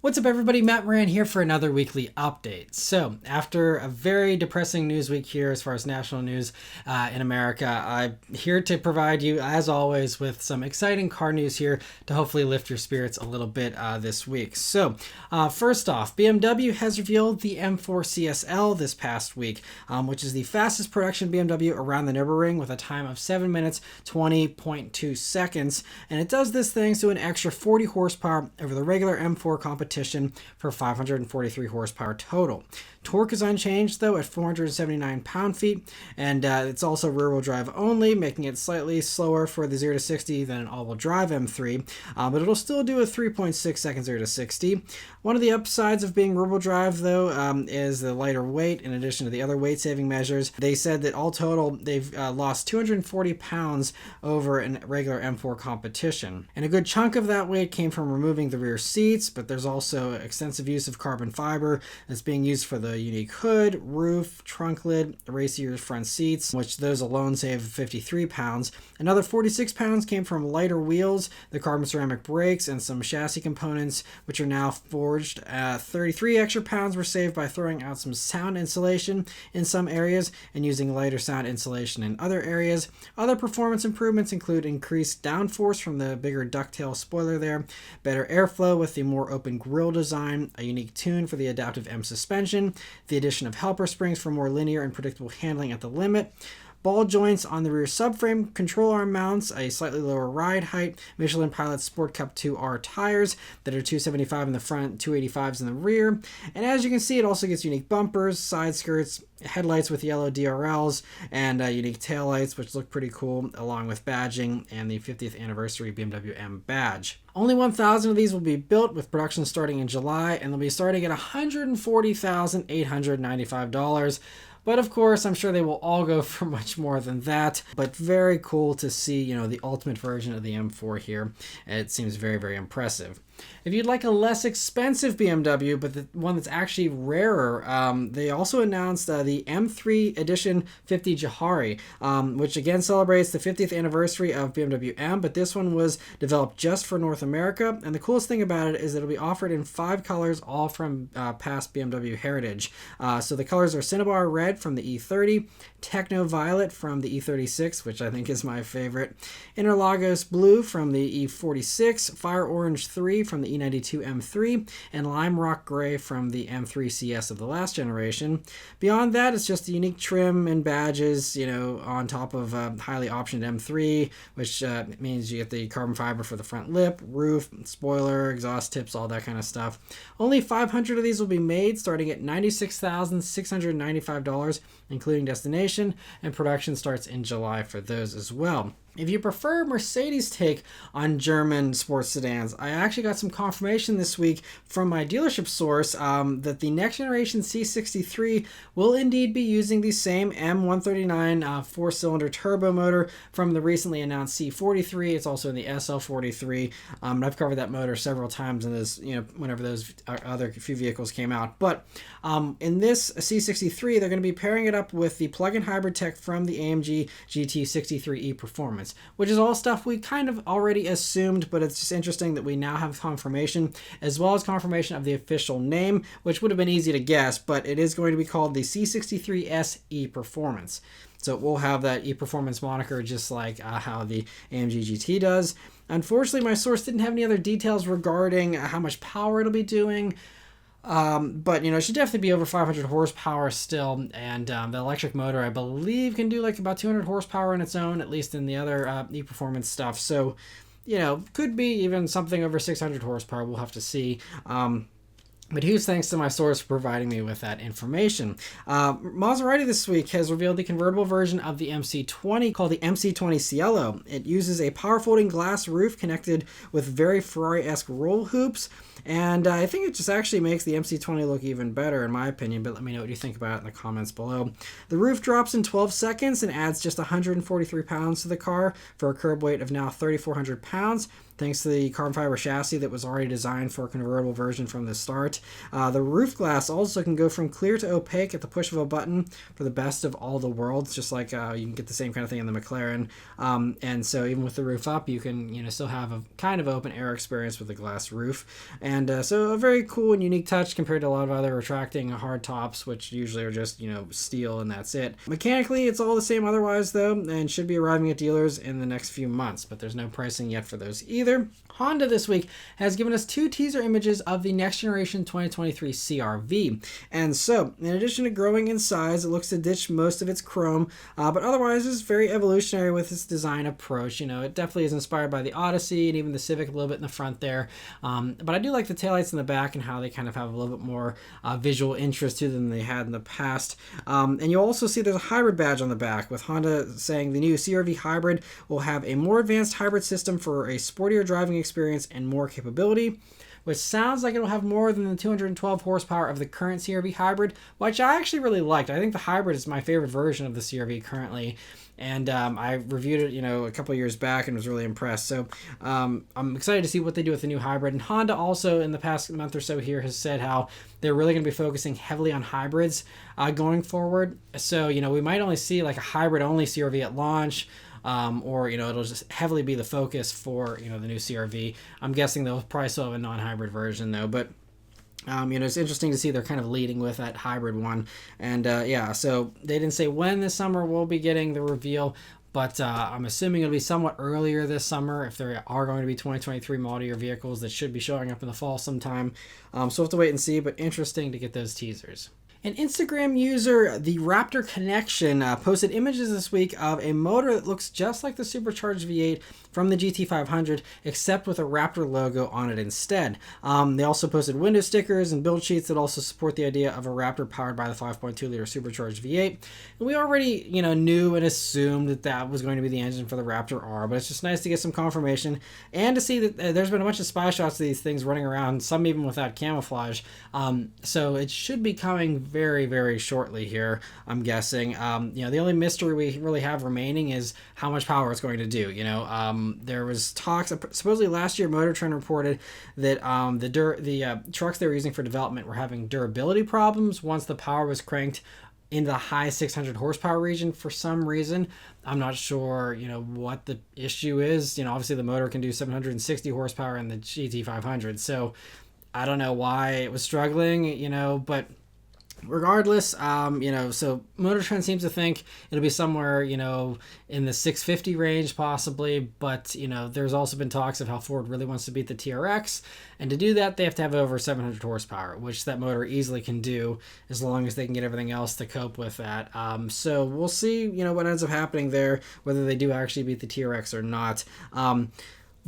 What's up everybody, Matt Maran here for another weekly update. So after a very depressing news week here as far as national news in America, I'm here to provide you as always with some exciting car news here to hopefully lift your spirits a little bit this week. So first off, BMW has revealed the M4 CSL this past week, which is the fastest production BMW around the Nürburgring with a time of 7 minutes 20.2 seconds, and it does this thanks to an extra 40 horsepower over the regular M4 competition for 543 horsepower total. Torque is unchanged though at 479 pound-feet, and it's also rear-wheel drive only, making it slightly slower for the 0 to 60 than an all-wheel drive M3, but it'll still do a 3.6 second 0 to 60. One of the upsides of being rear-wheel drive though is the lighter weight. In addition to the other weight-saving measures, they said that all total they've lost 240 pounds over a regular M4 competition, and a good chunk of that weight came from removing the rear seats, but there's also extensive use of carbon fiber that's being used for the unique hood, roof, trunk lid, racier front seats, which those alone save 53 pounds. Another 46 pounds came from lighter wheels, the carbon ceramic brakes, and some chassis components, which are now forged. 33 extra pounds were saved by throwing out some sound insulation in some areas and using lighter sound insulation in other areas. Other performance improvements include increased downforce from the bigger ducktail spoiler there, better airflow with the more open grille design, a unique tune for the adaptive M suspension, the addition of helper springs for more linear and predictable handling at the limit, ball joints on the rear subframe, control arm mounts, a slightly lower ride height, Michelin Pilot Sport Cup 2R tires that are 275 in the front, 285s in the rear, and as you can see, it also gets unique bumpers, side skirts, headlights with yellow DRLs, and unique taillights, which look pretty cool, along with badging and the 50th anniversary BMW M badge. Only 1,000 of these will be built, with production starting in July, and they'll be starting at $140,895. But of course, I'm sure they will all go for much more than that. But very cool to see, the ultimate version of the M4 here. It seems very, very impressive. If you'd like a less expensive BMW, but the one that's actually rarer, they also announced the M3 Edition 50 Jahre, which again celebrates the 50th anniversary of BMW M, but this one was developed just for North America. And the coolest thing about it is it'll be offered in 5 colors, all from past BMW heritage. So the colors are Cinnabar Red from the E30, Techno Violet from the E36, which I think is my favorite, Interlagos Blue from the E46, Fire Orange 3 from the E92 M3, and Lime Rock Gray from the M3 CS of the last generation. Beyond that, it's just the unique trim and badges, on top of highly optioned M3, which means you get the carbon fiber for the front lip, roof, spoiler, exhaust tips, all that kind of stuff. Only 500 of these will be made, starting at $96,695, including destination, and production starts in July for those as well. If you prefer Mercedes' take on German sports sedans, I actually got some confirmation this week from my dealership source that the next generation C63 will indeed be using the same M139 4-cylinder turbo motor from the recently announced C43. It's also in the SL43, and I've covered that motor several times in this, whenever those other few vehicles came out. But in this C63, they're going to be pairing it up with the plug-in hybrid tech from the AMG GT63 E-Performance, which is all stuff we kind of already assumed, but it's just interesting that we now have confirmation, as well as confirmation of the official name, which would have been easy to guess, but it is going to be called the C63 S E-Performance. So it will have that E-Performance moniker, just like how the AMG GT does. Unfortunately, my source didn't have any other details regarding how much power it'll be doing. But it should definitely be over 500 horsepower still, and the electric motor, I believe, can do like about 200 horsepower on its own, at least in the other e-performance stuff. So, could be even something over 600 horsepower. We'll have to see. But huge thanks to my source for providing me with that information. Maserati this week has revealed the convertible version of the MC20 called the MC20 Cielo. It uses a power folding glass roof connected with very Ferrari-esque roll hoops, and I think it just actually makes the MC20 look even better in my opinion, but let me know what you think about it in the comments below. The roof drops in 12 seconds and adds just 143 pounds to the car for a curb weight of now 3,400 pounds. thanks to the carbon fiber chassis that was already designed for a convertible version from the start. The roof glass also can go from clear to opaque at the push of a button for the best of all the worlds, just like you can get the same kind of thing in the McLaren. And so even with the roof up, you can still have a kind of open air experience with the glass roof. And so a very cool and unique touch compared to a lot of other retracting hard tops, which usually are just steel and that's it. Mechanically, it's all the same otherwise though, and should be arriving at dealers in the next few months, but there's no pricing yet for those either. Honda this week has given us 2 teaser images of the next generation 2023 CR-V. And so, in addition to growing in size, it looks to ditch most of its chrome, but otherwise is very evolutionary with its design approach. It definitely is inspired by the Odyssey and even the Civic a little bit in the front there. But I do like the taillights in the back and how they kind of have a little bit more visual interest to them than they had in the past. And you'll also see there's a hybrid badge on the back, with Honda saying the new CR-V hybrid will have a more advanced hybrid system for a sportier driving experience and more capability, which sounds like it'll have more than the 212 horsepower of the current CR-V hybrid, which I actually really liked. I think the hybrid is my favorite version of the CR-V currently, and I reviewed it a couple years back and was really impressed. So I'm excited to see what they do with the new hybrid. And Honda also in the past month or so here has said how they're really going to be focusing heavily on hybrids going forward. So we might only see like a hybrid only CR-V at launch, or it'll just heavily be the focus for the new CR-V. I'm guessing they'll probably still have a non-hybrid version though, but it's interesting to see they're kind of leading with that hybrid one. And so they didn't say when this summer we'll be getting the reveal, but I'm assuming it'll be somewhat earlier this summer if there are going to be 2023 model year vehicles that should be showing up in the fall sometime. So we'll have to wait and see, but interesting to get those teasers. An Instagram user, the Raptor Connection, posted images this week of a motor that looks just like the supercharged V8 from the GT500, except with a Raptor logo on it instead. They also posted window stickers and build sheets that also support the idea of a Raptor powered by the 5.2-liter supercharged V8. And we already, knew and assumed that that was going to be the engine for the Raptor R, but it's just nice to get some confirmation and to see that there's been a bunch of spy shots of these things running around, some even without camouflage. So it should be coming very, very shortly here, I'm guessing. The only mystery we really have remaining is how much power it's going to do. There was talks, supposedly last year Motor Trend reported that the trucks they were using for development were having durability problems once the power was cranked into the high 600 horsepower region for some reason. I'm not sure, what the issue is. Obviously the motor can do 760 horsepower in the GT500, so I don't know why it was struggling, but regardless, so Motor Trend seems to think it'll be somewhere, in the 650 range possibly, but, there's also been talks of how Ford really wants to beat the TRX, and to do that, they have to have over 700 horsepower, which that motor easily can do as long as they can get everything else to cope with that. So we'll see, what ends up happening there, whether they do actually beat the TRX or not.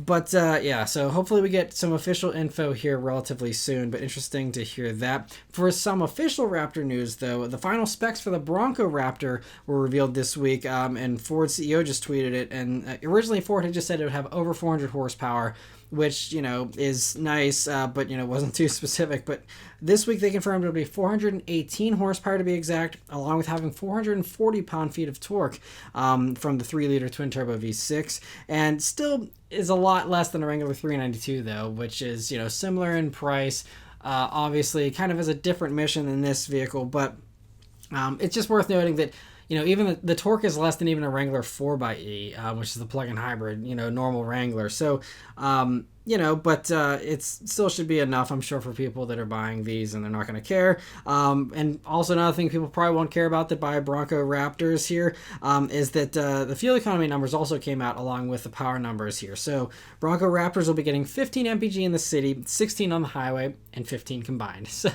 But so hopefully we get some official info here relatively soon, but interesting to hear that. For some official Raptor news, though, the final specs for the Bronco Raptor were revealed this week, and Ford's CEO just tweeted it. And originally Ford had just said it would have over 400 horsepower, which, is nice, but, wasn't too specific. But this week they confirmed it would be 418 horsepower to be exact, along with having 440 pound-feet of torque from the 3-liter twin-turbo V6, and still is a lot less than a regular 392, though, which is, similar in price. Obviously, kind of has a different mission than this vehicle, but it's just worth noting that even the torque is less than even a Wrangler 4xe, which is the plug-in hybrid, normal Wrangler. So, but it still should be enough, I'm sure, for people that are buying these and they're not going to care. And also another thing people probably won't care about that buy Bronco Raptors here is that the fuel economy numbers also came out along with the power numbers here. So Bronco Raptors will be getting 15 mpg in the city, 16 on the highway, and 15 combined. So,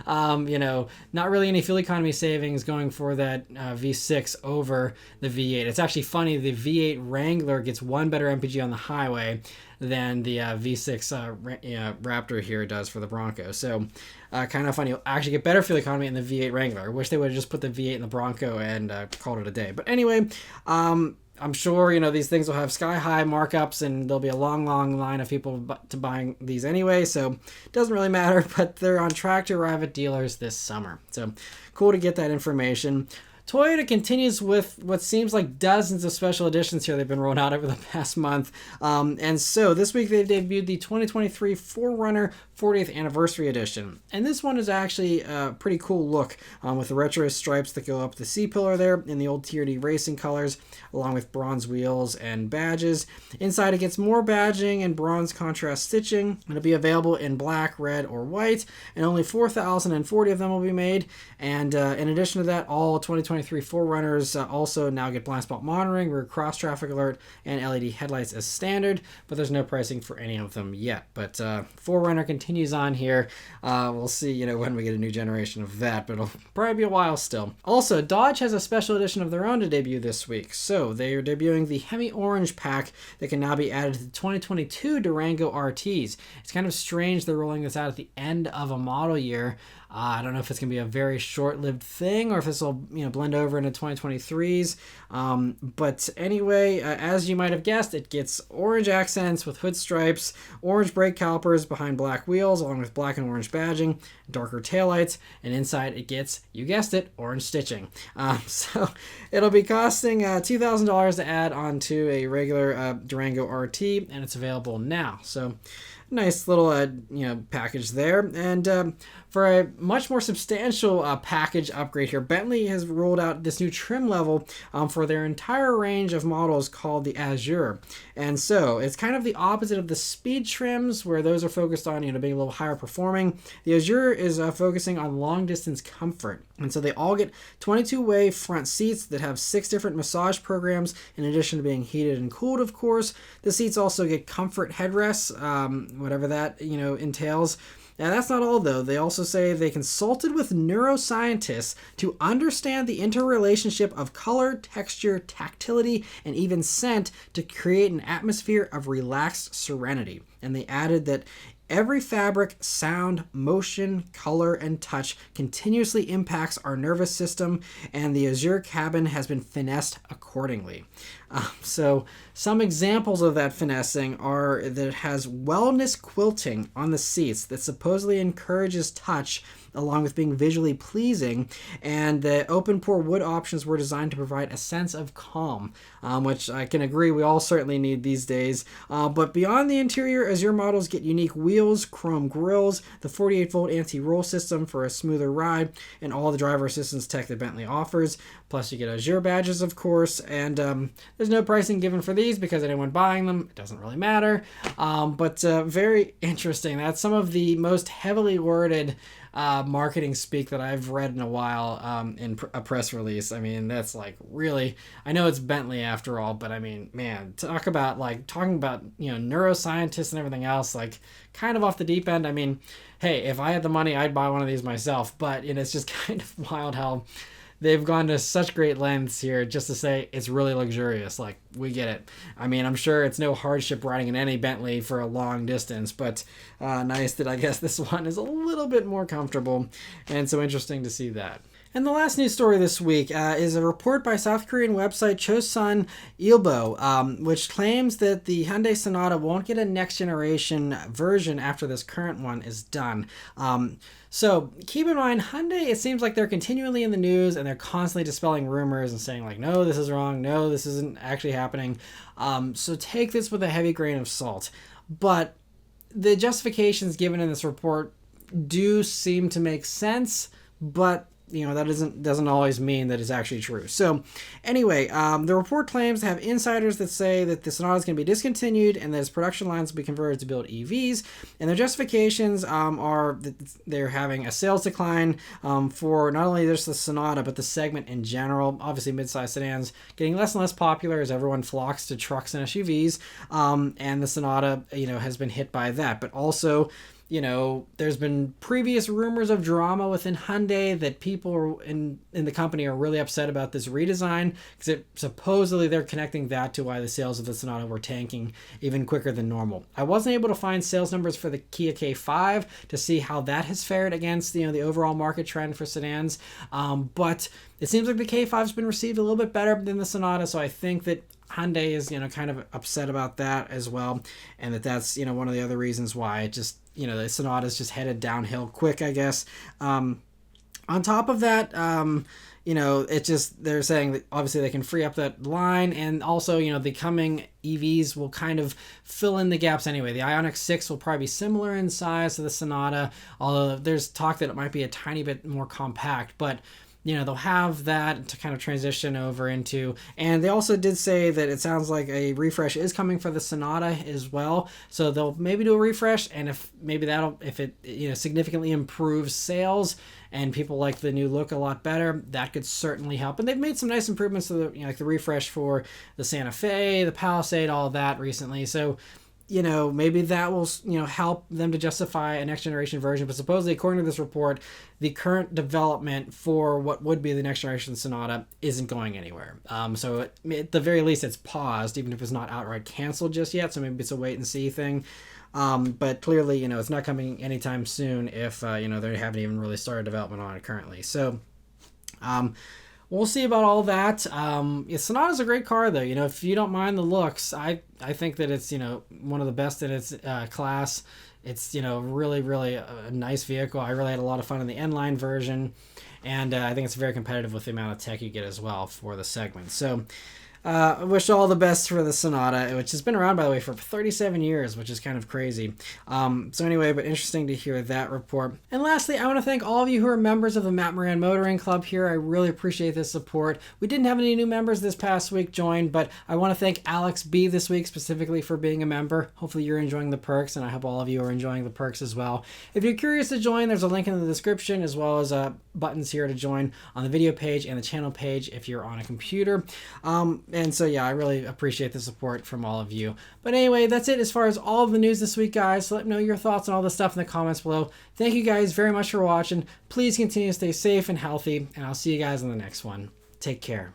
not really any fuel economy savings going for that V6 over the V8. It's actually funny, the V8 Wrangler gets one better mpg on the highway than the V6 Raptor here does for the Bronco. So kind of funny. You'll actually get better fuel economy in the V8 Wrangler. I wish they would have just put the V8 in the Bronco and called it a day. But anyway, I'm sure, these things will have sky-high markups, and there'll be a long, long line of people to buying these anyway, so it doesn't really matter, but they're on track to arrive at dealers this summer. So cool to get that information. Toyota continues with what seems like dozens of special editions here they've been rolling out over the past month. And so this week they debuted the 2023 4Runner 40th Anniversary Edition. And this one is actually a pretty cool look with the retro stripes that go up the C-pillar there in the old TRD racing colors, along with bronze wheels and badges. Inside it gets more badging and bronze contrast stitching. It'll be available in black, red, or white, and only 4,040 of them will be made. And in addition to that, all 2023 4Runners also now get blind spot monitoring, rear cross traffic alert, and LED headlights as standard, but there's no pricing for any of them yet. But 4Runner continues on here. We'll see, when we get a new generation of that, but it'll probably be a while still. Also, Dodge has a special edition of their own to debut this week. So they are debuting the Hemi Orange pack that can now be added to the 2022 Durango RTs. It's kind of strange they're rolling this out at the end of a model year. I don't know if it's going to be a very short-lived thing or if this will blend over into 2023s. But anyway, as you might have guessed, it gets orange accents with hood stripes, orange brake calipers behind black wheels, along with black and orange badging, darker taillights, and inside it gets, you guessed it, orange stitching. So it'll be costing $2,000 to add onto a regular Durango RT, and it's available now. So nice little package there. And for a much more substantial package upgrade here, Bentley has rolled out this new trim level for their entire range of models called the Azure. And so it's kind of the opposite of the speed trims, where those are focused on being a little higher performing. The Azure is focusing on long distance comfort. And so they all get 22-way front seats that have 6 different massage programs, in addition to being heated and cooled, of course. The seats also get comfort headrests, whatever that entails. Now, that's not all, though. They also say they consulted with neuroscientists to understand the interrelationship of color, texture, tactility, and even scent to create an atmosphere of relaxed serenity. And they added that every fabric, sound, motion, color, and touch continuously impacts our nervous system, and the Azure cabin has been finessed accordingly. So some examples of that finessing are that it has wellness quilting on the seats that supposedly encourages touch along with being visually pleasing, and the open pore wood options were designed to provide a sense of calm, which I can agree we all certainly need these days. But beyond the interior, Azure models get unique wheels, chrome grills, the 48-volt anti-roll system for a smoother ride, and all the driver assistance tech that Bentley offers. Plus you get Azure badges, of course, and there's no pricing given for these because anyone buying them, it doesn't really matter. But very interesting. That's some of the most heavily worded marketing speak that I've read in a while in a press release. I mean, that's like really, I know it's Bentley after all, but I mean, man, talking about neuroscientists and everything else, like kind of off the deep end. I mean, hey, if I had the money, I'd buy one of these myself, but it's just kind of wild how they've gone to such great lengths here just to say it's really luxurious. Like, we get it. I mean, I'm sure it's no hardship riding in any Bentley for a long distance, but nice that I guess this one is a little bit more comfortable, and so interesting to see that. And the last news story this week is a report by South Korean website Chosun Ilbo, which claims that the Hyundai Sonata won't get a next generation version after this current one is done. So keep in mind, Hyundai, it seems like they're continually in the news and they're constantly dispelling rumors and saying like, no, this is wrong. No, this isn't actually happening. So take this with a heavy grain of salt. But the justifications given in this report do seem to make sense, but that doesn't always mean that it's actually true. So anyway, the report claims to have insiders that say that the Sonata is going to be discontinued and that its production lines will be converted to build EVs. And their justifications are that they're having a sales decline for not only just the Sonata, but the segment in general. Obviously, midsize sedans getting less and less popular as everyone flocks to trucks and SUVs. And the Sonata, has been hit by that. But also, there's been previous rumors of drama within Hyundai that people in the company are really upset about this redesign because supposedly they're connecting that to why the sales of the Sonata were tanking even quicker than normal. I wasn't able to find sales numbers for the Kia K5 to see how that has fared against the overall market trend for sedans, but it seems like the K5 has been received a little bit better than the Sonata, so I think that Hyundai is kind of upset about that as well, and that's one of the other reasons why it just the Sonata's just headed downhill quick, I guess. On top of that, It's just they're saying that obviously they can free up that line, and also, the coming EVs will kind of fill in the gaps anyway. The Ioniq 6 will probably be similar in size to the Sonata, although there's talk that it might be a tiny bit more compact, but they'll have that to kind of transition over into. And they also did say that it sounds like a refresh is coming for the Sonata as well. So they'll maybe do a refresh, and if it significantly improves sales and people like the new look a lot better, that could certainly help. And they've made some nice improvements to the like the refresh for the Santa Fe, the Palisade, all of that recently. So maybe that will, help them to justify a next generation version. But supposedly, according to this report, the current development for what would be the next generation Sonata isn't going anywhere. So at the very least, it's paused, even if it's not outright canceled just yet. So maybe it's a wait and see thing. But clearly, it's not coming anytime soon if, they haven't even really started development on it currently. So, we'll see about all that. Sonata's a great car, though. If you don't mind the looks, I think that it's, one of the best in its class. It's, really, really a nice vehicle. I really had a lot of fun in the N-Line version. And I think it's very competitive with the amount of tech you get as well for the segment. So, I wish all the best for the Sonata, which has been around, by the way, for 37 years, which is kind of crazy. So anyway, but interesting to hear that report. And lastly, I want to thank all of you who are members of the Matt Moran Motoring Club here. I really appreciate this support. We didn't have any new members this past week join, but I want to thank Alex B this week specifically for being a member. Hopefully you're enjoying the perks, and I hope all of you are enjoying the perks as well. If you're curious to join, there's a link in the description, as well as buttons here to join on the video page and the channel page if you're on a computer. And so, yeah, I really appreciate the support from all of you. But anyway, that's it as far as all of the news this week, guys. So let me know your thoughts on all the stuff in the comments below. Thank you guys very much for watching. Please continue to stay safe and healthy, and I'll see you guys in the next one. Take care.